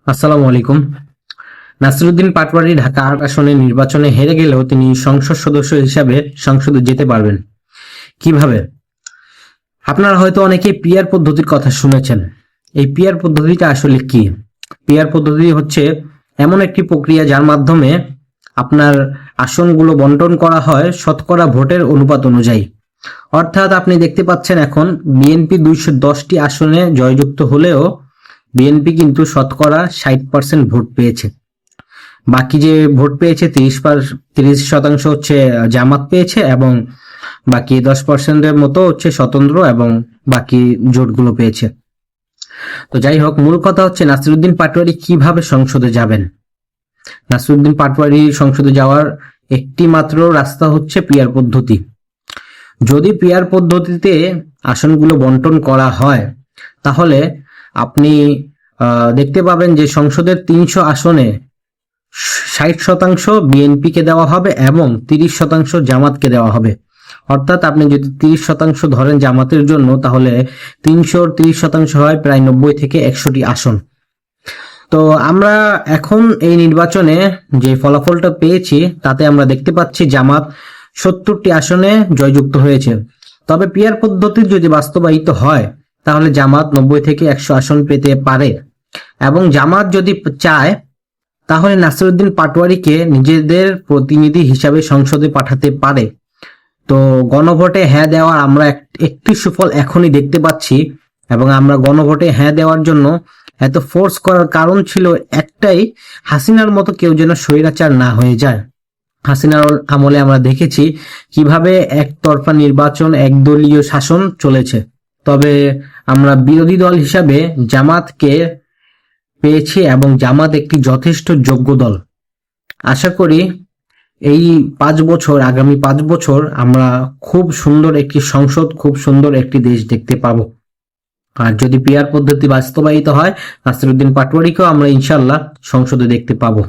আসসালামু আলাইকুম। নাসিরুদ্দিন পাটোয়ারি ঢাকা ৮ আসনে নির্বাচনে হেরে গেলেও তিনি সংসদ সদস্য হিসাবে সংসদে যেতে পারবেন। কিভাবে? আপনারা হয়তো অনেকেই পিআর পদ্ধতির কথা শুনেছেন। এই পিআর পদ্ধতিটা আসলে কি? পিআর পদ্ধতি হচ্ছে এমন একটি প্রক্রিয়া যার মাধ্যমে আপনার আসনগুলো বন্টন করা হয় শতকরা ভোটের অনুপাত অনুযায়ী। অর্থাৎ আপনি দেখতে পাচ্ছেন এখন বিএনপি ২১০টি আসনে জয়যুক্ত হলেও বিএনপি কিন্তু শতকরা ৬০% ভোট পেয়েছে। বাকি যে ভোট পেয়েছে ৩০% হচ্ছে জামাত পেয়েছে এবং বাকি 10%-এর মতো হচ্ছে স্বতন্ত্র এবং বাকি জোটগুলো পেয়েছে। তো যাই হোক, মূল কথা হচ্ছে নাসিরুদ্দিন পাটোয়ারি কিভাবে সংসদে যাবেন। নাসিরুদ্দিন পাটোয়ারি সংসদে যাওয়ার একটি মাত্র রাস্তা হচ্ছে পিআর পদ্ধতি। যদি পিআর পদ্ধতিতে আসনগুলো বন্টন করা হয় তাহলে আপনি দেখতে পাবেন যে সংসদের ৩০০ আসনে ৬০% বিএনপিকে দেওয়া হবে এবং ৩০% জামাতকে দেওয়া হবে। অর্থাৎ আপনি যদি ৩০% ধরেন জামাতের জন্য, তাহলে ৩০০-র ৩০% হয় প্রায় ৯০ থেকে ১০০টি আসন। তো আমরা এখন এই নির্বাচনে যে ফলাফলটা পেয়েছি তাতে আমরা দেখতে পাচ্ছি জামাত ৭০টি আসনে জয়যুক্ত হয়েছে। তবে পিআর পদ্ধতি যদি বাস্তবায়িত হয় তাহলে জামাত ৯০ থেকে ১০০ আসন পেতে পারে এবং জামাত যদি চায় তাহলে নাসিরুদ্দিন পাটোয়ারিকে নিজেদের প্রতিনিধি হিসাবে সংসদে পাঠাতে পারে। তো গণভোটে হ্যাঁ দেওয়ার আমরা একটি সুফল এখনই দেখতে পাচ্ছি এবং আমরা গণভোটে হ্যাঁ দেওয়ার জন্য এত ফোর্স করার কারণ ছিল একটাই, হাসিনার মতো কেউ যেন স্বৈরাচার না হয়ে যায়। হাসিনার আমলে আমরা দেখেছি কিভাবে একতরফা নির্বাচন, একদলীয় শাসন চলেছে। তবে আমরা বিরোধী দল হিসাবে জামাতকে পেয়েছি এবং জামাত একটি যথেষ্ট যোগ্য দল। আশা করি এই ৫ বছর, আগামী ৫ বছর আমরা খুব সুন্দর একটি সংসদ, খুব সুন্দর একটি দেশ দেখতে পাবো। আর যদি পিআর পদ্ধতি বাস্তবায়িত হয় নাসিরুদ্দিন পাটোয়ারিকেও আমরা ইনশাল্লাহ সংসদে দেখতে পাবো।